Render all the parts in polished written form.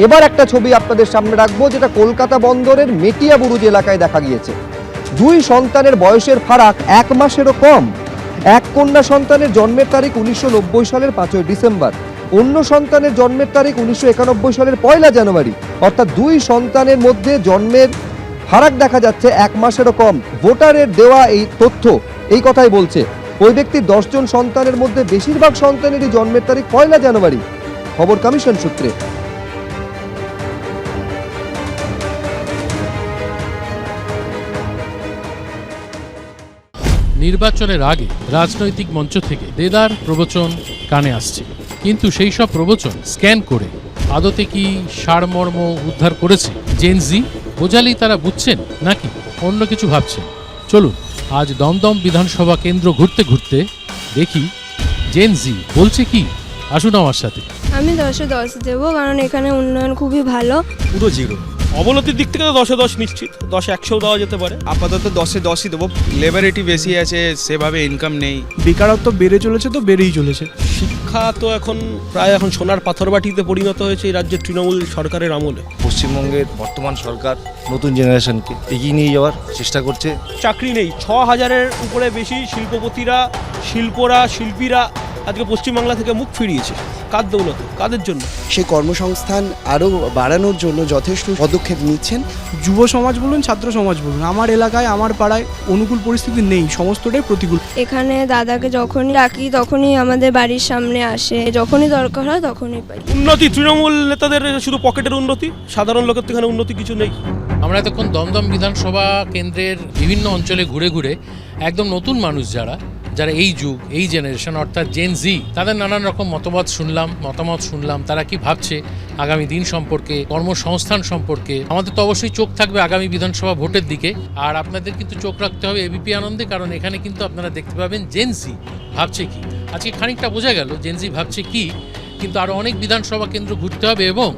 এবার একটা ছবি আপনাদের সামনে রাখবো, যেটা কলকাতা বন্দরের মেটিয়া বুরুজ এলাকায় দেখা গিয়েছে। দুই সন্তানের বয়সের ফারাক 1 মাসেরও কম। এক কন্যা সন্তানের জন্মের তারিখ 1990 সালের 5ই ডিসেম্বর, অন্য সন্তানের জন্মের তারিখ 1991 সালের 1 জানুয়ারি। অর্থাৎ দুই সন্তানের মধ্যে জন্মের ফারাক দেখা যাচ্ছে 1 মাসেরও কম। ভোটারের দেওয়া এই তথ্য এই কথাই বলছে। ওই ব্যক্তির 10 জন সন্তানের মধ্যে বেশিরভাগ সন্তানেরই জন্মের তারিখ 1 জানুয়ারি, খবর কমিশন সূত্রে। নির্বাচনের আগে রাজনৈতিক মঞ্চ থেকে দেদার প্রবচন কানে আসছে, কিন্তু সেই সব প্রবচন স্ক্যান করে আদতে কি সারমর্ম উদ্ধার করেছে জেনজি? বোঝালেই তারা বুঝছেন নাকি অন্য কিছু ভাবছেন? চলুন আজ দমদম বিধানসভা কেন্দ্র ঘুরতে ঘুরতে দেখি জেনজি বলছে কি। আসুন আমার সাথে। আমি 10-এ 10 দেবো, কারণ এখানে উন্নয়ন খুবই ভালো। পুরো জিরো। অবনতির দিক থেকে তো 10-এ 10 নিশ্চিত, 10-এ 100 দেওয়া যেতে পারে। আপাতত 10-এ 10ই দেবো। লেবারেটি বেশি আছে, সেভাবে ইনকাম নেই। বেকারত্ব বেড়ে চলেছে, তো বেড়েই চলেছে। শিক্ষা তো এখন প্রায় সোনার পাথরবাটিতে পরিণত হয়েছে এই রাজ্যের তৃণমূল সরকারের আমলে। পশ্চিমবঙ্গের বর্তমান সরকার নতুন জেনারেশনকে এগিয়ে নিয়ে যাওয়ার চেষ্টা করছে। চাকরি নেই, 6000-এর উপরে বেশি শিল্পপতিরা, শিল্পীরা আজকে পশ্চিমবাংলা থেকে মুখ ফিরিয়েছে। কার দৌলতে, কাদের জন্য? সেই কর্মসংস্থান আরও বাড়ানোর জন্য যথেষ্ট পদক্ষেপ নিচ্ছেন। যুব সমাজ বলুন, ছাত্র সমাজ বলুন, আমার এলাকায় আমার পাড়ায় অনুকূল পরিস্থিতি নেই, সমস্তটাই প্রতিকূল। এখানে দাদাকে যখনই ডাকি তখনই আমাদের বাড়ির সামনে আসে, যখনই দরকার হয় তখনই পাই। উন্নতি তৃণমূল নেতাদের শুধু পকেটের উন্নতি, সাধারণ লোকের তো এখানে উন্নতি কিছু নেই। আমরা এতক্ষণ দমদম বিধানসভা কেন্দ্রের বিভিন্ন অঞ্চলে ঘুরে ঘুরে একদম নতুন মানুষ যারা এই যুগ, এই জেনারেশন অর্থাৎ জেন জি, তাদের নানান রকম মতামত শুনলাম তারা কি ভাবছে আগামী দিন সম্পর্কে, কর্মসংস্থান সম্পর্কে। আমাদের তো অবশ্যই চোখ থাকবে আগামী বিধানসভা ভোটের দিকে, আর আপনাদের কিন্তু চোখ রাখতে হবে এবিপি আনন্দে, কারণ এখানে কিন্তু আপনারা দেখতে পাবেন জেন জি ভাবছে কি। আজকে খানিকটা বোঝা গেল জেন জি ভাবছে কি, কিন্তু আরও অনেক বিধানসভা কেন্দ্র ঘুরতে হবে এবং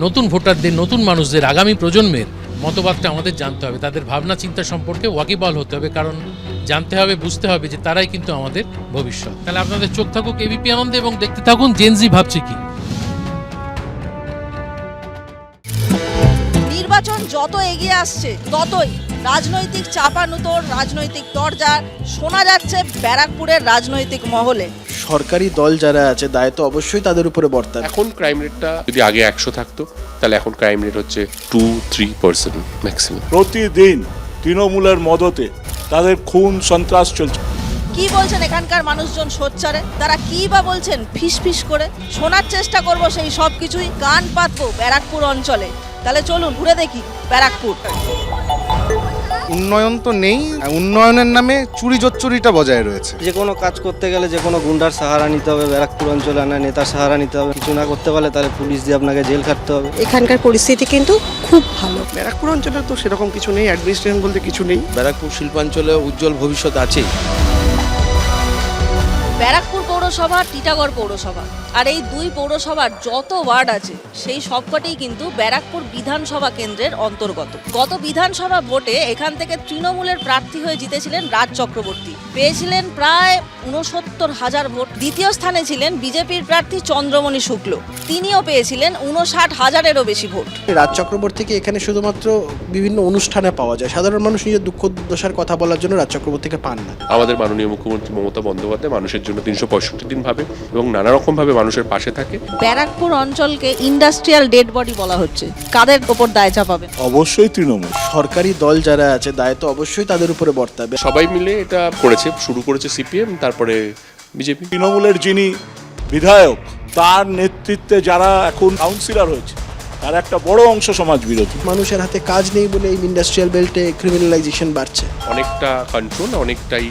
নতুন ভোটারদের, নতুন মানুষদের, আগামী প্রজন্মের মতবাদটা আমাদের জানতে হবে, তাদের ভাবনা চিন্তা সম্পর্কে ওয়াকিবহাল হতে হবে, কারণ জানতে হবে, বুঝতে হবে যে তারাই কিন্তু আমাদের ভবিষ্যৎ। তাহলে আপনাদের চোখ থাকুক এবিপি আনন্দে এবং দেখতে থাকুন জেনজি ভাবছে কি। নির্বাচন যত এগিয়ে আসছে ততই রাজনৈতিক চাপানুতোর, রাজনৈতিক দরজা শোনা যাচ্ছে ব্যারাকপুরের রাজনৈতিক মহলে। সরকারি দল যারা আছে দায়িত্ব অবশ্যই তাদের উপরে বর্তাবে। এখন ক্রাইম রেটটা যদি আগে 100 থাকতো, তাহলে এখন ক্রাইম রেট হচ্ছে 2-3% ম্যাক্সিমাম। প্রতিদিন তৃণমূলের মদতে তাদের খুন সন্ত্রাস চলছে। কি বলছেন এখানকার মানুষজন সোচ্চারে? তারা কি বা বলছেন ফিস করে? শোনার চেষ্টা করব সেই সব কিছুই, কান পাতবো ব্যারাকপুর অঞ্চলে। তাহলে চলুন ঘুরে দেখি ব্যারাকপুর। উন্নয়ন তো নেই, উন্নয়নের নামে চুরিটা বজায় রয়েছে। যে কোনো কাজ করতে গেলে যে কোনো গুন্ডার সাহারা নিতে হবে, ব্যারাকপুর অঞ্চলে নেতার সাহারা নিতে হবে। কিছু না করতে পারলে তাহলে পুলিশ দিয়ে আপনাকে জেল খাটতে হবে। এখানকার পরিস্থিতি কিন্তু খুব ভালো। ব্যারাকপুর অঞ্চলে তো সেরকম কিছু নেই, অ্যাডমিনিস্ট্রেশন বলতে কিছু নেই। ব্যারাকপুর শিল্পাঞ্চলে উজ্জ্বল ভবিষ্যৎ আছেই। ব্যারাকপুর পৌরসভা, টিটাগড় পৌরসভা, আর এই দুই পৌরসভার যত ওয়ার্ড আছে সেই সবকটাই কিন্তু ব্যারাকপুর বিধানসভা কেন্দ্রের অন্তর্গত। গত বিধানসভা ভোটে এখান থেকে তৃণমূলের প্রার্থী হয়ে জিতেছিলেন রাজ চক্রবর্তী, পেয়েছিলেন প্রায় 69,000 ভোট। দ্বিতীয় স্থানে ছিলেন বিজেপির প্রার্থী চন্দ্রমণি শুক্ল, তিনিও পেয়েছিলেন 59,000-এরও বেশি ভোট। রাজ চক্রবর্তীকে এখানে শুধুমাত্র বিভিন্ন অনুষ্ঠানে পাওয়া যায়, সাধারণ মানুষ নিজের দুঃখ দুর্দশার কথা বলার জন্য রাজ চক্রবর্তীকে পান না। আমাদের মাননীয় মুখ্যমন্ত্রী মমতা বন্দ্যোপাধ্যায় মানুষের জন্য 365 দিন ভাবে এবং নানা রকম ভাবে মানুষের পাশে থাকে। ব্যারাকপুর অঞ্চলকে ইন্ডাস্ট্রিয়াল ডেড বডি বলা হচ্ছে, কাদের ওপর দায় চাপাবে? অবশ্যই তৃণমূল। সরকারি দল যারা আছে দায়িত্ব অবশ্যই তাদের উপরে বর্তাবে। সবাই মিলে এটা শুরু করেছে সিপিএম, তারপরে বিজেপি। তৃণমূলের যিনি বিধায়ক, তার নেতৃত্বে যারা এখন কাউন্সিলর হয়েছে, তার একটা বড় অংশ সমাজ বিরোধী। মানুষের হাতে কাজ নেই বলে এই ইন্ডাস্ট্রিয়াল বেল্টে ক্রিমিনালাইজেশন বাড়ছে। অনেকটা কন্ট্রোল, অনেকটাই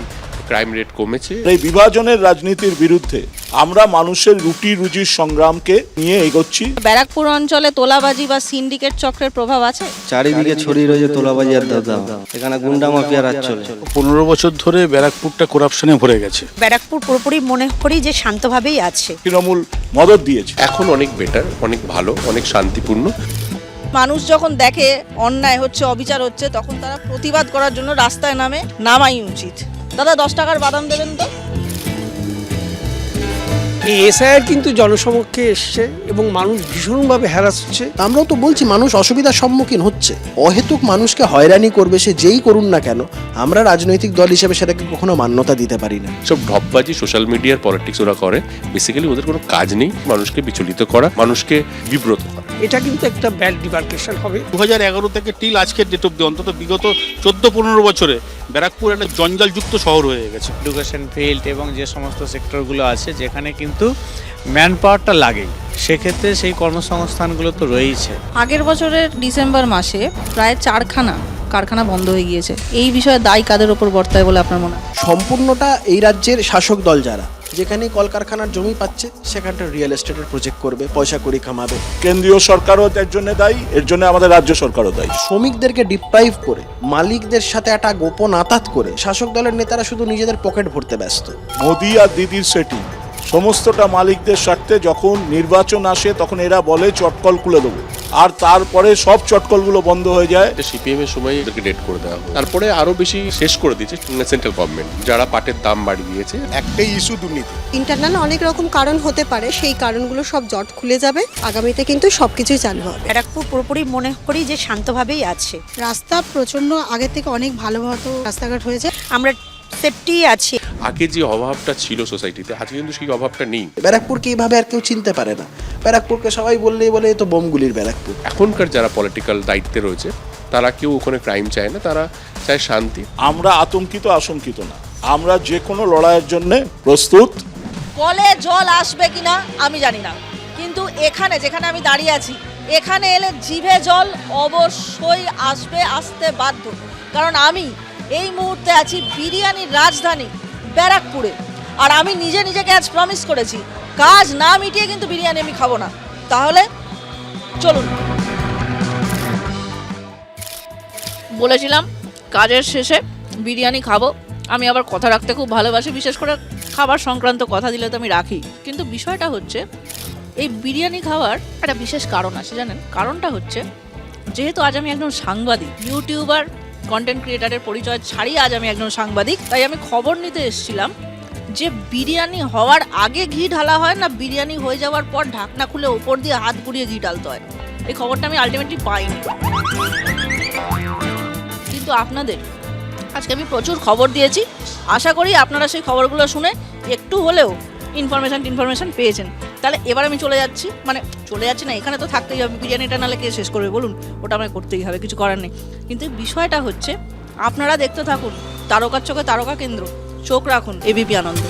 ক্রাইম রেট কমেছে। এই বিভাজনের রাজনীতির বিরুদ্ধে আমরা মানুষের রুটি রুজির সংগ্রামকে নিয়ে এগোচ্ছি। ব্যারাকপুর অঞ্চলে তোলাবাজি বা সিন্ডিকেট চক্রের প্রভাব আছে? চারিদিকে ছড়িয়ে রয়েছে তোলাবাজি আর দাদা। এখানে গুন্ডা মাফিয়া রাজ চলে। 15 বছর ধরে ব্যারাকপুরটা করাপশনে ভরে গেছে। ব্যারাকপুর পুরোপুরি মনে করি যে শান্তভাবেই আছে। তৃণমূল মদত দিয়েছে। এখন অনেক বেটার, অনেক ভালো, অনেক শান্তিপূর্ণ। মানুষ যখন দেখে অন্যায় হচ্ছে, অবিচার হচ্ছে, তখন তারা প্রতিবাদ করার জন্য রাস্তায় নামাই উচিত। দাদা 10 টাকার বাদাম দেবেন তো? এই এসআইআর কিন্তু জনসমক্ষে এসছে এবং মানুষ ভীষণভাবে হ্যারাস হচ্ছে। আমরাও তো বলছি মানুষ অসুবিধার সম্মুখীন হচ্ছে, অহেতুক মানুষকে হয়রানি করবে সে যেই করুন না কেন, আমরা রাজনৈতিক দল হিসেবে সেটাকে কখনো মান্যতা দিতে পারি না। সব ঢপবাজি সোশ্যাল মিডিয়ার পলিটিক্স ওরা করে, বেসিক্যালি ওদের কোনো কাজ নেই মানুষকে বিচলিত করা, মানুষকে বিব্রত করা। এটা কিন্তু একটা ব্যাড ডিমার্কেশন হবে। 2011 থেকে টিল আজকের ডেট অব্দি অন্তত বিগত 14-15 বছরে ব্যারাকপুর একটা জঞ্জালযুক্ত শহর হয়ে গেছে। এডুকেশন ফিল্ড এবং যে সমস্ত সেক্টরগুলো আছে যেখানে কিন্তু ম্যান পাওয়ারটা লাগেই, সেক্ষেত্রে সেই কর্মসংস্থানগুলো তো রয়েছে। আগের বছরের ডিসেম্বর মাসে প্রায় 4খানা কারখানা বন্ধ হয়ে গিয়েছে। এই বিষয়ে দায় কাদের ওপর বর্তায় বলে আপনার মনে হয়? সম্পূর্ণটা এই রাজ্যের শাসক দল যারা, যেখানে কলকারখানার জমি পাচ্ছে সেখানটা রিয়েল এস্টেটের প্রজেক্ট করবে, পয়সা করি কামাবে। কেন্দ্রীয় সরকারও এর জন্য দায়ী, এর জন্য আমাদের রাজ্য সরকারও দায়ী। শ্রমিকদেরকে ডিপ্রাইভ করে, মালিকদের সাথে একটা গোপন আতাত করে শাসক দলের নেতারা শুধু নিজেদের পকেট ভরতে ব্যস্ত। মোদি আর দিদির সেটিং সমস্তটা মালিকদের স্বার্থে। যখন নির্বাচন আসে তখন এরা বলে চটকল খুলে দেবো, আর তারপরে সব চটকলগুলো বন্ধ হয়ে যায়। সিপিএম এর সময় এদেরকে ডেট করে দেওয়া হয়, তারপরে আরো বেশি শেষ করে দিয়েছে সেন্ট্রাল গভর্নমেন্ট, যারা পাটের দাম বাড়িয়ে দিয়েছে। একটাই ইস্যু দুর্নীতি। ইন্টারনাল অনেক রকম কারণ হতে পারে, সেই কারণগুলো সব জট খুলে যাবে, আগামীতে কিন্তু সবকিছুই চালু হবে। ব্যারাকপুর পুরোপুরি মনে করি যে শান্তভাবেই আছে। রাস্তা প্রচণ্ড আগের থেকে অনেক ভালো রাস্তাঘাট হয়েছে। আমরা সেফটি আছি। আগে যে অভাবটা ছিল সোসাইটিতে, আজকে কিন্তু সেই অভাবটা নেই। ব্যারাকপুরকে এইভাবে আর কেউ চিনতে পারে না। ব্যারাকপুরকে সবাই বললেই বলে এ তো বোমগুলির ব্যারাকপুর। এখনকার যারা পলিটিক্যাল দায়িত্বে রয়েছে তারা কেউ ওখানে ক্রাইম চায় না, তারা চায় শান্তি। আমরা আতঙ্কিত আশঙ্কিত না, আমরা যে কোনো লড়াইয়ের জন্য প্রস্তুত। কলে জল আসবে কিনা আমি জানি না, কিন্তু এখানে যেখানে আমি দাঁড়িয়ে আছি, এখানে এলে জিভে জল অবশ্যই আসবে, আসতে বাধ্য। কারণ আমি এই মুহূর্তে আছি বিরিয়ানির রাজধানী ব্যারাকপুরে, আর আমি নিজেকে আজ প্রমিস করেছি কাজ না মিটিয়ে কিন্তু বিরিয়ানি আমি খাবো না। তাহলে চলুন, বলেছিলাম কাজের শেষে বিরিয়ানি খাবো। আমি আবার কথা রাখতে খুব ভালোবাসি, বিশেষ করে খাবার সংক্রান্ত কথা দিলে তো আমি রাখি। কিন্তু বিষয়টা হচ্ছে এই বিরিয়ানি খাওয়ার একটা বিশেষ কারণ আছে, জানেন? কারণটা হচ্ছে যেহেতু আজ আমি একজন সাংবাদিক, ইউটিউবার, কন্টেন্ট ক্রিয়েটারের পরিচয় ছাড়িয়ে আজ আমি একজন সাংবাদিক, তাই আমি খবর নিতে এসেছিলাম যে বিরিয়ানি হওয়ার আগে ঘি ঢালা হয় না বিরিয়ানি হয়ে যাওয়ার পর ঢাকনা খুলে ওপর দিয়ে হাত ঘুরিয়ে ঘি ঢালতে হয়। এই খবরটা আমি আলটিমেটলি পাইনি, কিন্তু আপনাদের আজকে আমি প্রচুর খবর দিয়েছি। আশা করি আপনারা সেই খবরগুলো শুনে একটু হলেও ইনফরমেশন পেয়েছেন। তাহলে এবার আমি চলে যাচ্ছি না, এখানে তো থাকতেই হবে, বিরিয়ানিটা নাহলে কে শেষ করবে বলুন, ওটা আমায় করতেই হবে, কিছু করার নেই। কিন্তু বিষয়টা হচ্ছে আপনারা দেখতে থাকুন তারকার চোখে তারকা কেন্দ্র, চোখ রাখুন এবিপি আনন্দ।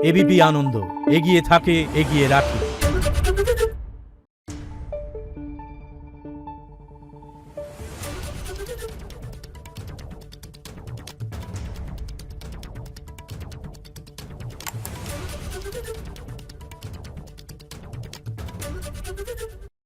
এবিপি আনন্দ, এগিয়ে থাকে, এগিয়ে রাখে।